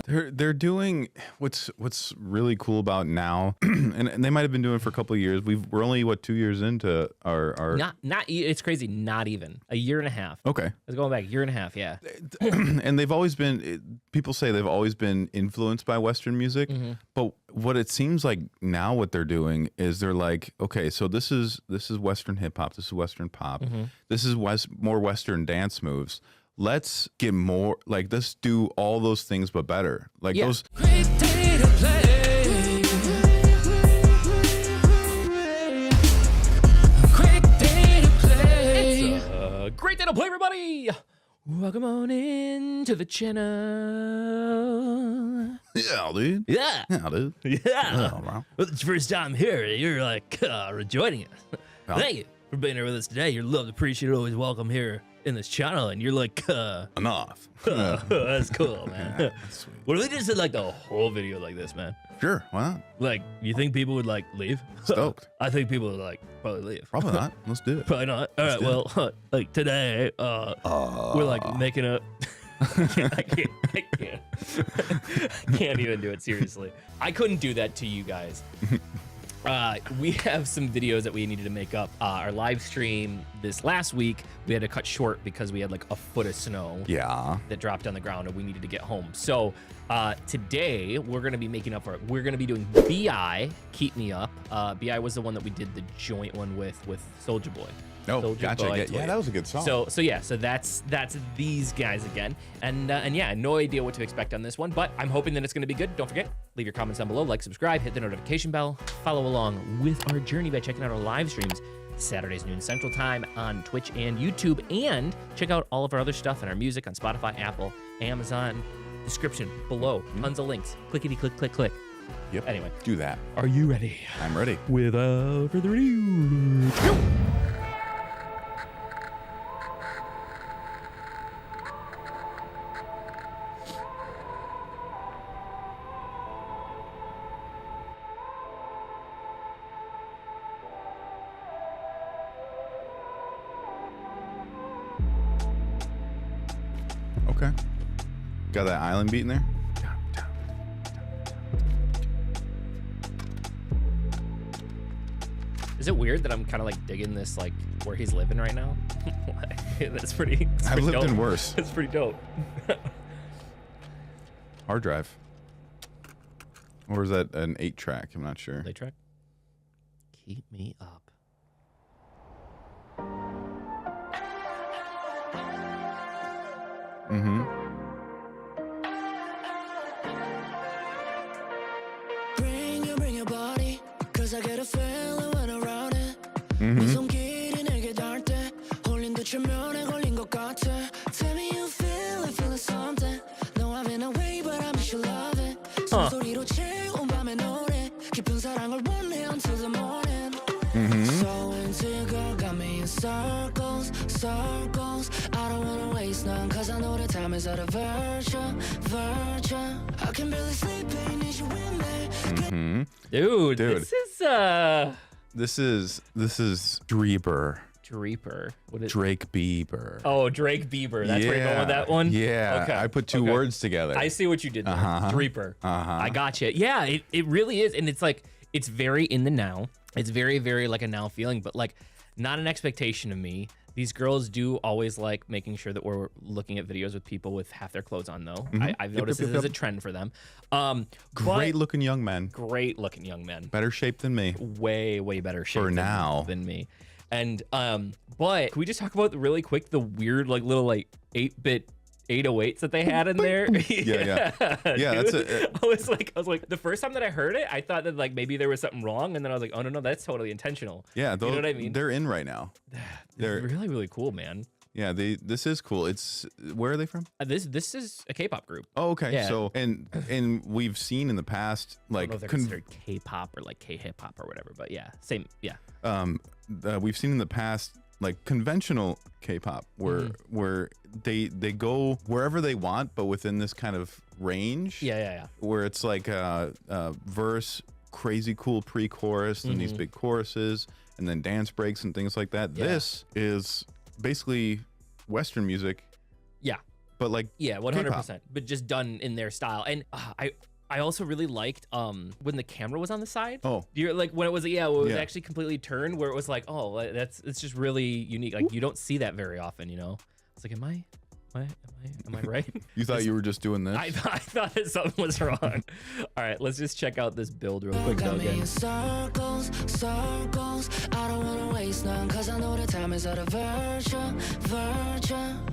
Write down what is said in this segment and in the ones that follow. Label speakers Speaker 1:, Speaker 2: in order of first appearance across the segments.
Speaker 1: They're doing what's really cool about now, and they might have been doing it for a couple of years. We're only 2 years into our
Speaker 2: not it's crazy. Not even a year and a half.
Speaker 1: Okay,
Speaker 2: it's going back a year and a half. Yeah,
Speaker 1: and they've always been. People say they've always been influenced by Western music, but what it seems like now, what they're doing is they're like, okay, so this is Western hip hop, this is Western pop, this is more Western dance moves. Let's get more, like, let's do all those things but better. Like those.
Speaker 2: Great day to play. Great day to play. It's a great day to play, everybody. Welcome on in to the channel.
Speaker 1: Yeah, dude.
Speaker 2: Yeah.
Speaker 1: Yeah, dude.
Speaker 2: Yeah.
Speaker 1: Oh, wow.
Speaker 2: Well, it's your first time here. You're like joining us. Thank you for being here with us today. You're loved, appreciated, always welcome here in this channel. And you're like,
Speaker 1: enough.
Speaker 2: That's cool, man.
Speaker 1: Yeah, that's sweet.
Speaker 2: What if we just did like the whole video like this, man?
Speaker 1: Sure, why not?
Speaker 2: Like, you think people would like leave?
Speaker 1: Stoked.
Speaker 2: I think people would like probably leave.
Speaker 1: Probably not. Let's do it.
Speaker 2: Probably not. All right. Well, like today, we're like making a. I can't even do it seriously. I couldn't do that to you guys. We have some videos that we needed to make up. Our live stream this last week, we had to cut short because we had like a foot of snow.
Speaker 1: Yeah.
Speaker 2: That dropped on the ground and we needed to get home. So today we're gonna be making up for it. We're gonna be doing BI, Keep Me Up. BI was the one that we did the joint one with Soulja Boy.
Speaker 1: Oh,
Speaker 2: Soulja
Speaker 1: gotcha.
Speaker 2: Boy
Speaker 1: Yeah, that was a good song.
Speaker 2: So yeah, so that's these guys again, and yeah, no idea what to expect on this one, but I'm hoping that it's going to be good. Don't forget, leave your comments down below, like, subscribe, hit the notification bell, follow along with our journey by checking out our live streams Saturdays noon Central Time on Twitch and YouTube, and check out all of our other stuff and our music on Spotify, Apple, Amazon. Description below, tons of links. Clickety click click click.
Speaker 1: Yep.
Speaker 2: Anyway,
Speaker 1: do that.
Speaker 2: Are you ready?
Speaker 1: I'm ready.
Speaker 2: Without further ado, let's go.
Speaker 1: Okay. Got that island beat in there?
Speaker 2: Is it weird that I'm kind of like digging this, like where he's living right now? That's pretty.
Speaker 1: I've lived
Speaker 2: dope.
Speaker 1: in worse.
Speaker 2: That's pretty dope.
Speaker 1: Hard drive. Or is that an 8-track? I'm not sure.
Speaker 2: 8-track? Keep me up.
Speaker 1: Mm-hmm.
Speaker 3: Bring your body, cause I get a feeling when around it.
Speaker 1: Mm-hmm.
Speaker 3: 손길이 내게 닿을 때 홀린 듯 최면에 걸린 것 같아. Tell me you feeling something. No, I've been away, but I miss your loving. 숨소리로 채운 밤의 노래. 깊은 사랑을 원해 until the morning. So into your girl, got me in circles, circles. I don't wanna waste none, cause I know the time is out of virtue. I can barely sleep, I need you with me.
Speaker 2: Dude, this is
Speaker 1: Dreeper.
Speaker 2: Dreeper. What is
Speaker 1: Drake Bieber.
Speaker 2: Oh, Drake Bieber. That's where you're going with that one?
Speaker 1: Yeah.
Speaker 2: Okay.
Speaker 1: I put two words together.
Speaker 2: I see what you did there. Dreeper. I gotcha. Yeah, it really is. And it's like, it's very in the now. It's very, very like a now feeling, but like not an expectation of me. These girls do always like making sure that we're looking at videos with people with half their clothes on, though. I've noticed this is a trend for them.
Speaker 1: Great looking young men.
Speaker 2: Great looking young men.
Speaker 1: Better shape than me.
Speaker 2: Way, way better shape
Speaker 1: for now
Speaker 2: than me. And but can we just talk about really quick the weird like little like 8-bit 808s that they had in there?
Speaker 1: Yeah. That's it.
Speaker 2: I was like the first time that I heard it, I thought that like maybe there was something wrong, and then I was like, oh no, that's totally intentional.
Speaker 1: Yeah,
Speaker 2: you know what I mean?
Speaker 1: They're in right now.
Speaker 2: They're really, really cool, man.
Speaker 1: Yeah, this is cool. It's where are they from?
Speaker 2: This is a K-pop group.
Speaker 1: Oh, okay.
Speaker 2: Yeah.
Speaker 1: So and we've seen in the past like
Speaker 2: I don't know if they're considered K-pop or like K-hip hop or whatever, but yeah, same. Yeah.
Speaker 1: We've seen in the past like conventional K-pop where they go wherever they want, but within this kind of range.
Speaker 2: Yeah.
Speaker 1: Where it's like verse, crazy cool pre-chorus, and these big choruses, and then dance breaks and things like that. Yeah. This is basically Western music.
Speaker 2: Yeah.
Speaker 1: but like
Speaker 2: Yeah,
Speaker 1: K-pop.
Speaker 2: 100%. But just done in their style. And I also really liked when the camera was on the side.
Speaker 1: Oh.
Speaker 2: You're like when it was it was
Speaker 1: Yeah.
Speaker 2: actually completely turned, where it was like, oh, it's just really unique. Like you don't see that very often, you know. It's like, am I right?
Speaker 1: You thought you were just doing this?
Speaker 2: I thought that something was wrong. All right, let's just check out this build real quick though
Speaker 3: Got me
Speaker 2: again.
Speaker 3: in circles, circles. I don't wanna waste none, cause I know the time is out of virtue.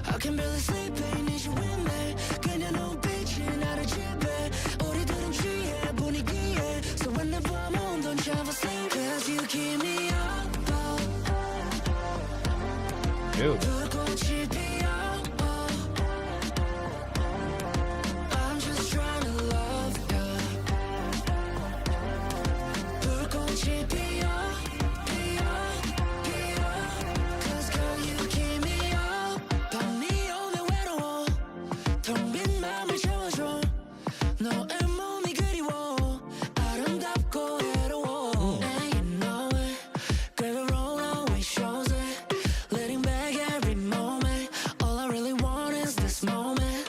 Speaker 3: I can barely sleep, ain't need you with me. 그냥 눈빛이 나를 지배. 우리들은 취해 분위기에. So when the 밤 온, don't you ever sleep, cause you keep me up.
Speaker 2: Dude.
Speaker 3: 불꽃이 피어. I'm just trying to love you. 불꽃이 피어, 피어. Cause girl you keep me up. 밤이 오면 외로워. 텅 빈 맘을 채워줘. 너의 몸이 그리워. 아름답고 외로워. And you know it. Girl, your roll always shows it. Letting back every moment. All I really want is this moment.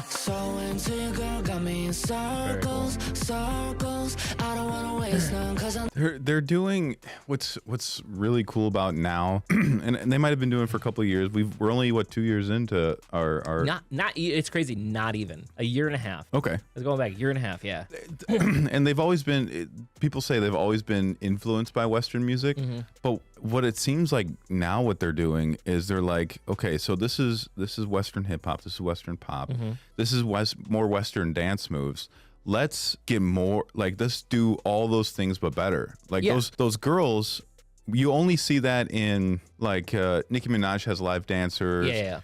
Speaker 3: So into you, girl, got me in circles, circles. I don't wanna waste none, cause I'm
Speaker 1: They're doing what's really cool about now, and they might have been doing it for a couple of years. We're only 2 years into our
Speaker 2: Not it's crazy. Not even a year and a half.
Speaker 1: okay.
Speaker 2: It's going back a year and a half. Yeah.
Speaker 1: And they've always been people say they've always been influenced by Western music, but what it seems like now what they're doing is they're like, okay, so this is Western hip hop, this is Western pop, this is more Western dance moves. Let's get more like let's do all those things but better. Like
Speaker 2: Yeah.
Speaker 1: those girls, you only see that in like Nicki Minaj has live dancers.
Speaker 2: Yeah.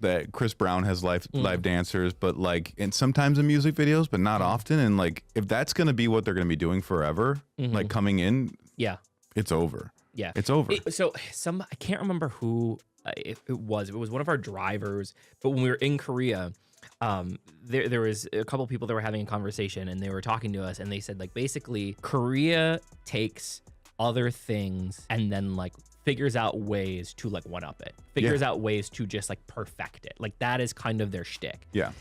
Speaker 1: That Chris Brown has live dancers, but like, and sometimes in music videos, but not often. And like, if that's gonna be what they're gonna be doing forever, like coming in,
Speaker 2: Yeah.
Speaker 1: it's over.
Speaker 2: Yeah.
Speaker 1: It's over.
Speaker 2: So I can't remember who it was. It was one of our drivers, but when we were in Korea, there was a couple people that were having a conversation and they were talking to us and they said like basically Korea takes other things and then like figures out ways to like one up it, figures out ways to just like perfect it. Like that is kind of their shtick.
Speaker 1: Yeah.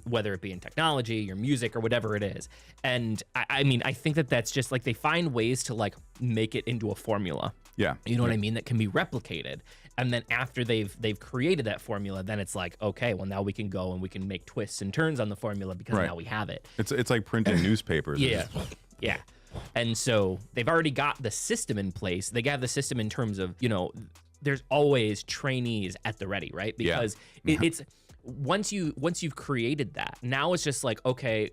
Speaker 2: Whether it be in technology, your music, or whatever it is. And I mean, I think that that's just like they find ways to like make it into a formula.
Speaker 1: Yeah.
Speaker 2: You know what I mean? That can be replicated. And then after they've created that formula, then it's like, okay, well now we can go and we can make twists and turns on the formula because now we have it.
Speaker 1: It's like printing newspapers.
Speaker 2: Yeah. Yeah. And so they've already got the system in place. They have the system in terms of, you know, there's always trainees at the ready, right? Because it's once you've created that, now it's just like, okay,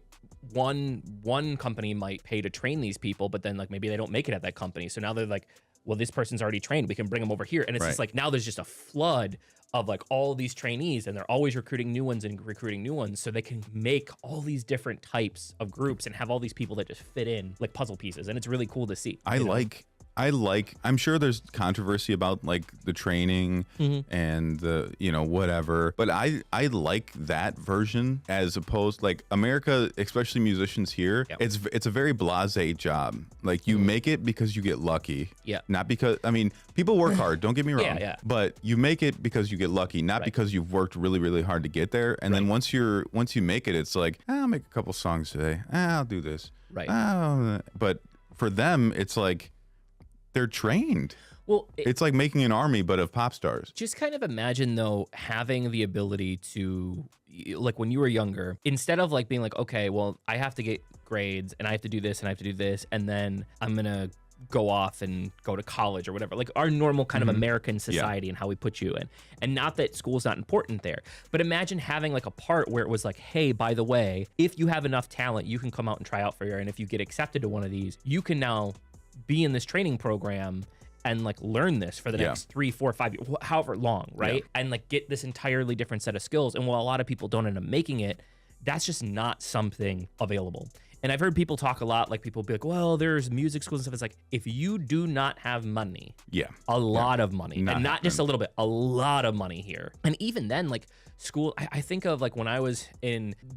Speaker 2: one company might pay to train these people, but then like maybe they don't make it at that company. So now they're like, well, this person's already trained. We can bring them over here. And it's just like now there's just a flood of like all these trainees and they're always recruiting new ones so they can make all these different types of groups and have all these people that just fit in like puzzle pieces. And it's really cool to see.
Speaker 1: I'm sure there's controversy about like the training and the, you know, whatever, but I like that version as opposed like America, especially musicians here. It's a very blasé job. Like you make it because you get lucky.
Speaker 2: Yeah.
Speaker 1: Not because, I mean, people work hard, don't get me wrong.
Speaker 2: Yeah.
Speaker 1: But you make it because you get lucky, not because you've worked really, really hard to get there. And then once you make it, it's like, I'll make a couple songs today. I'll do this.
Speaker 2: Right.
Speaker 1: But for them, it's like, they're trained.
Speaker 2: Well,
Speaker 1: it's like making an army, but of pop stars.
Speaker 2: Just kind of imagine though, having the ability to, like when you were younger, instead of like being like, okay, well, I have to get grades and I have to do this and I have to do this, and then I'm going to go off and go to college or whatever, like our normal kind of American society and how we put you in. And not that school's not important there, but imagine having like a part where it was like, hey, by the way, if you have enough talent, you can come out and try out for here. And if you get accepted to one of these, you can now be in this training program and like learn this for the next 3, 4, 5 years, however long, right? And like get this entirely different set of skills. And while a lot of people don't end up making it, that's just not something available. And I've heard people talk a lot, like people be like, well, there's music schools and stuff. It's like, if you do not have money, a lot of money, and not just a little bit, a lot of money here. And even then, like school, I think of like when I was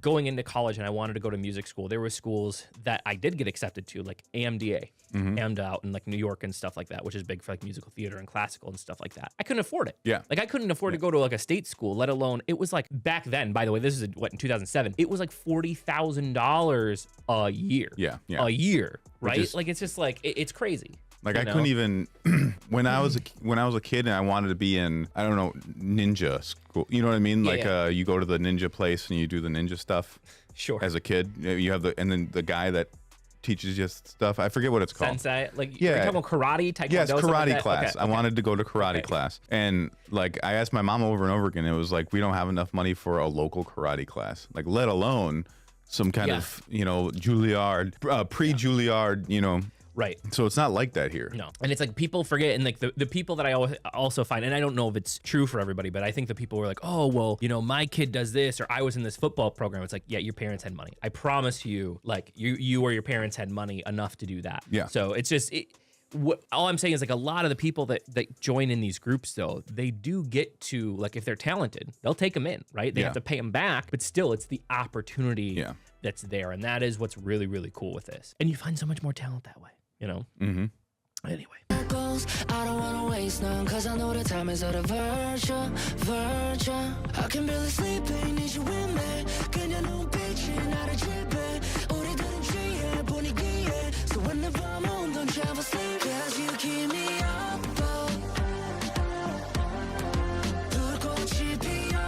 Speaker 2: going into college and I wanted to go to music school, there were schools that I did get accepted to, like AMDA, AMDA out in like New York and stuff like that, which is big for like musical theater and classical and stuff like that. I couldn't afford it.
Speaker 1: Yeah.
Speaker 2: Like I couldn't afford to go to like a state school, let alone, it was like back then, by the way, this is in 2007, it was like $40,000 a year.
Speaker 1: Yeah.
Speaker 2: A year, right?
Speaker 1: Is,
Speaker 2: like it's just like, it's crazy.
Speaker 1: Like I couldn't even, when I was a kid and I wanted to be in, I don't know, ninja school. You know what I mean? You go to the ninja place and you do the ninja stuff.
Speaker 2: Sure.
Speaker 1: As a kid, you have and then the guy that teaches you stuff. I forget what it's called.
Speaker 2: Sensei, like you're talking about karate, taekwondo.
Speaker 1: Yes, karate
Speaker 2: like
Speaker 1: class.
Speaker 2: Okay.
Speaker 1: I wanted to go to karate class, and like I asked my mom over and over again. It was like we don't have enough money for a local karate class, like let alone some kind of Juilliard, pre-Juilliard,
Speaker 2: Right.
Speaker 1: So it's not like that here.
Speaker 2: No. And it's like people forget, and like the people that I also find, and I don't know if it's true for everybody, but I think the people were like, oh, well, my kid does this, or I was in this football program. It's like, yeah, your parents had money. I promise you, like you or your parents had money enough to do that.
Speaker 1: Yeah.
Speaker 2: So it's just, all I'm saying is like a lot of the people that join in these groups, though, they do get to, like, if they're talented, they'll take them in, right? They have to pay them back, but still it's the opportunity that's there. And that is what's really, really cool with this. And you find so much more talent that way. Anyway.
Speaker 3: I don't wanna waste none, cause I know the time is out of virtue. I can barely sleep, ain't need you with me. 그냥 눈빛이 나를 지배. 우리들은 취해 분위기에. So whenever I'm home, don't travel sleep. Cause you keep me up. 불꽃이 피어.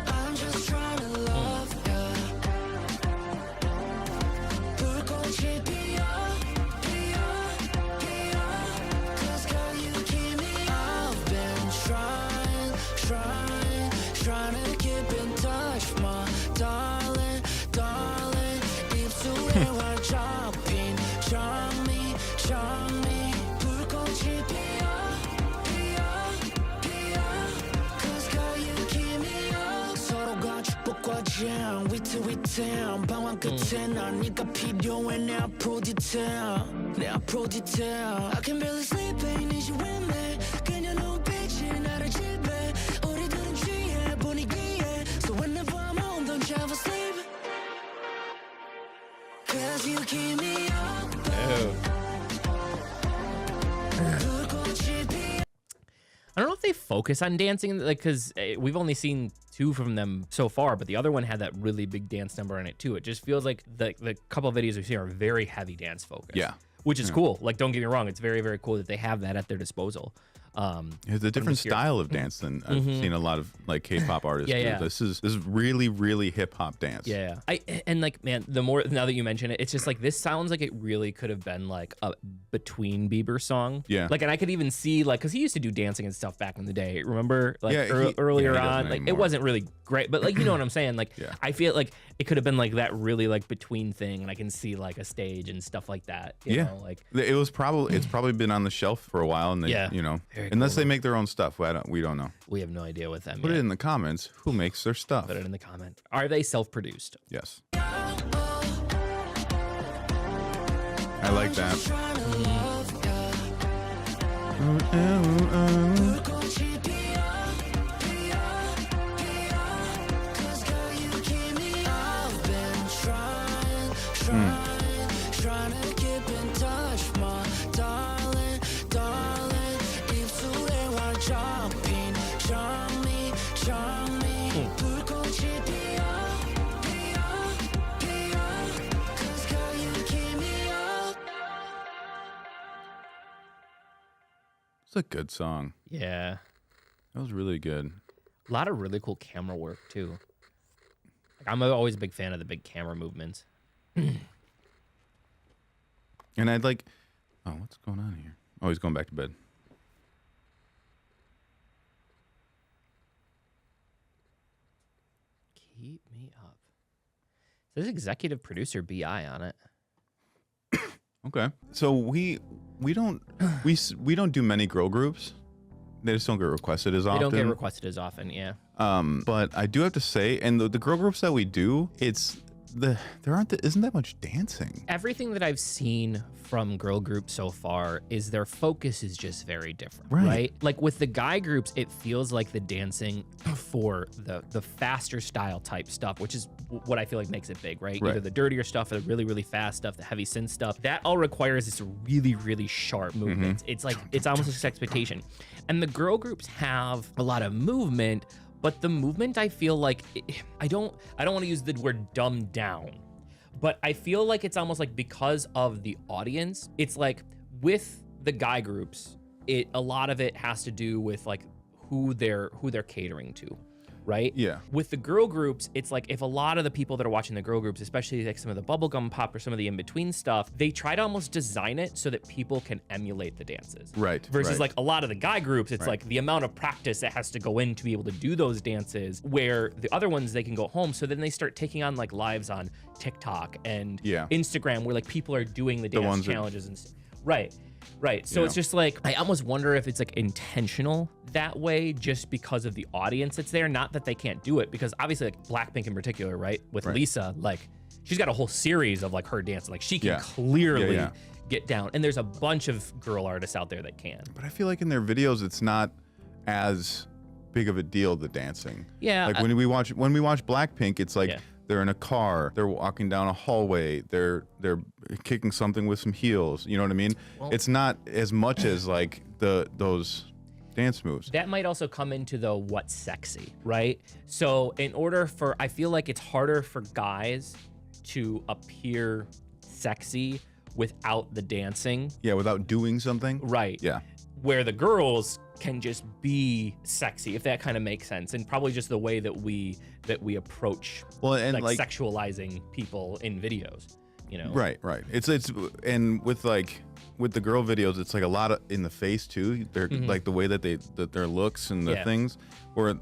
Speaker 3: I'm just trying to love you. 불꽃이 피어. Cause girl, you keep me. I've been trying to keep in touch, my darling. 입술에 활짝 핀 장미. 불꽃이 피어. Cause girl, you keep me up. 서로가 축복과 jam, 위태위태함. 방황 끝에 난 네가 필요해. 내 앞으로 detail. I can barely sleep, ain't need you with me. 그냥 눈빛이 나를 지배. 우리들은 취해 분위기에. So whenever I'm home, don't travel sleep. Cause you keep me up.
Speaker 2: I don't know if they focus on dancing, like, because we've only seen 2 from them so far, but the other one had that really big dance number in it too. It just feels like the couple of videos we've seen are very heavy dance focused.
Speaker 1: Yeah.
Speaker 2: Which is cool. Like, don't get me wrong, it's very, very cool that they have that at their disposal.
Speaker 1: It's a different style of dance than I've seen a lot of like K-pop artists do. This is really, really hip hop dance.
Speaker 2: Yeah. And like, man, the more, now that you mention it, it's just like, this sounds like it really could have been like a between Bieber song.
Speaker 1: Yeah.
Speaker 2: Like, and I could even see, like, because he used to do dancing and stuff back in the day. Remember? Like
Speaker 1: he
Speaker 2: earlier on,
Speaker 1: doesn't
Speaker 2: like
Speaker 1: anymore.
Speaker 2: it wasn't really great, but like, you know what I'm saying? Like,
Speaker 1: Yeah.
Speaker 2: I feel like it could have been like that really like between thing, and I can see like a stage and stuff like that. You know, like
Speaker 1: it's probably been on the shelf for a while, and they,
Speaker 2: Very
Speaker 1: unless
Speaker 2: cool.
Speaker 1: they make their own stuff, we don't know.
Speaker 2: we have no idea with them.
Speaker 1: Put
Speaker 2: yet.
Speaker 1: it in the comments. Who makes their stuff?
Speaker 2: Put it in the comment. Are they self-produced?
Speaker 1: Yes. I like that.
Speaker 3: Trying to keep in touch, my darling. 입술에 활짝 핀 장미. 불꽃이 피어. Cause girl, you keep me up.
Speaker 1: It's a good song.
Speaker 2: Yeah.
Speaker 1: That was really good.
Speaker 2: A lot of really cool camera work too. Like, I'm always a big fan of the big camera movements.
Speaker 1: And I'd like, oh, what's going on here? Oh, he's going back to bed.
Speaker 2: Keep me up. There's executive producer BI on it.
Speaker 1: Okay. So we don't do many girl groups, they just don't get requested as
Speaker 2: They
Speaker 1: often.
Speaker 2: don't get requested as often, yeah.
Speaker 1: But I do have to say, and the girl groups that we do, isn't that much dancing.
Speaker 2: Everything that I've seen from girl groups so far is their focus is just very different, right? Like with the guy groups, it feels like the dancing for the faster style type stuff, which is what I feel like makes it big, right? Either the dirtier stuff or the really, really fast stuff, the heavy synth stuff. That all requires this really, really sharp movement. It's like, it's almost like expectation. And the girl groups have a lot of movement, but the movement, I feel like, I don't want to use the word dumbed down, but I feel like it's almost like because of the audience, it's like with the guy groups, a lot of it has to do with like who they're catering to, right?
Speaker 1: Yeah.
Speaker 2: With the girl groups, it's like if a lot of the people that are watching the girl groups, especially like some of the bubblegum pop or some of the in-between stuff, they try to almost design it so that people can emulate the dances.
Speaker 1: Right.
Speaker 2: Versus like a lot of the guy groups, it's like the amount of practice that has to go in to be able to do those dances, where the other ones, they can go home. So then they start taking on like lives on TikTok and Instagram, where like people are doing the dance challenges and Right. So it's just like, I almost wonder if it's like intentional that way just because of the audience that's there. Not that they can't do it, because obviously like Blackpink in particular, right? With Lisa, like she's got a whole series of like her dancing. Like she can clearly get down. And there's a bunch of girl artists out there that can.
Speaker 1: But I feel like in their videos, it's not as big of a deal, the dancing.
Speaker 2: Yeah.
Speaker 1: Like when we watch Blackpink, it's like they're in a car, they're walking down a hallway, they're kicking something with some heels. You know what I mean? Well, it's not as much as like those dance moves.
Speaker 2: That might also come into the what's sexy, right? So in order for, I feel like it's harder for guys to appear sexy without the dancing.
Speaker 1: Yeah, without doing something.
Speaker 2: Right.
Speaker 1: Yeah.
Speaker 2: Where the girls can just be sexy, if that kind of makes sense, and probably just the way that we approach and like sexualizing people in videos, you know.
Speaker 1: Right. It's and with the girl videos, it's like a lot of in the face too. They're like the way that their looks and the things. Or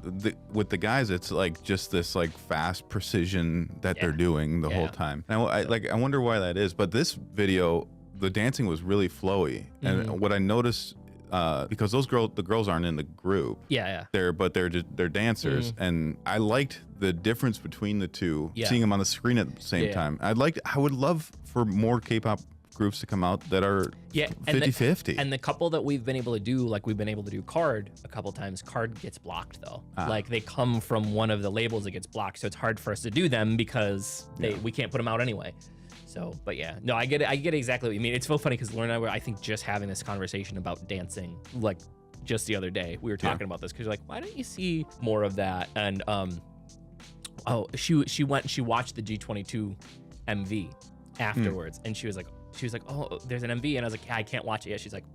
Speaker 1: with the guys, it's like just this like fast precision that they're doing the whole time. And I wonder why that is. But this video, the dancing was really flowy, and what I noticed. Because the girls aren't in the group. They're dancers, and I liked the difference between the two. Seeing them on the screen at the same time. I would love for more K-pop groups to come out that are 50-50.
Speaker 2: And the couple that we've been able to do, like we've been able to do Card a couple times. Card gets blocked though. Like they come from one of the labels that gets blocked, so it's hard for us to do them because we can't put them out anyway. So, but yeah, no, I get it. I get exactly what you mean. It's so funny because Lauren and I were, I think, just having this conversation about dancing, like just the other day. We were talking about this because you're like, why don't you see more of that? And she watched the G22 MV afterwards, and she was like, oh, there's an MV, and I was like, yeah, I can't watch it yet. She's like,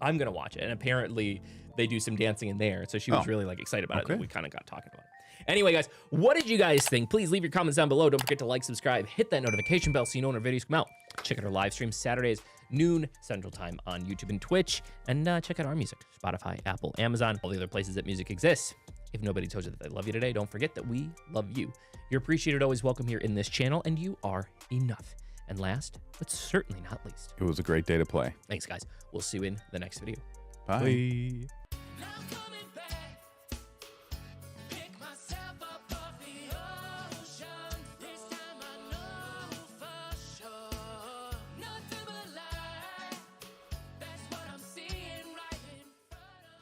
Speaker 2: I'm gonna watch it, and apparently they do some dancing in there. So she was really like excited about it. And we kind of got talking about it. Anyway, guys, what did you guys think? Please leave your comments down below. Don't forget to like, subscribe, hit that notification bell so you know when our videos come out. Check out our live streams Saturdays, noon Central Time on YouTube and Twitch. And check out our music, Spotify, Apple, Amazon, all the other places that music exists. If nobody told you that they love you today, don't forget that we love you. You're appreciated, always welcome here in this channel, and you are enough. And last, but certainly not least,
Speaker 1: it was a great day to play.
Speaker 2: Thanks, guys. We'll see you in the next video.
Speaker 1: Bye.
Speaker 2: Bye.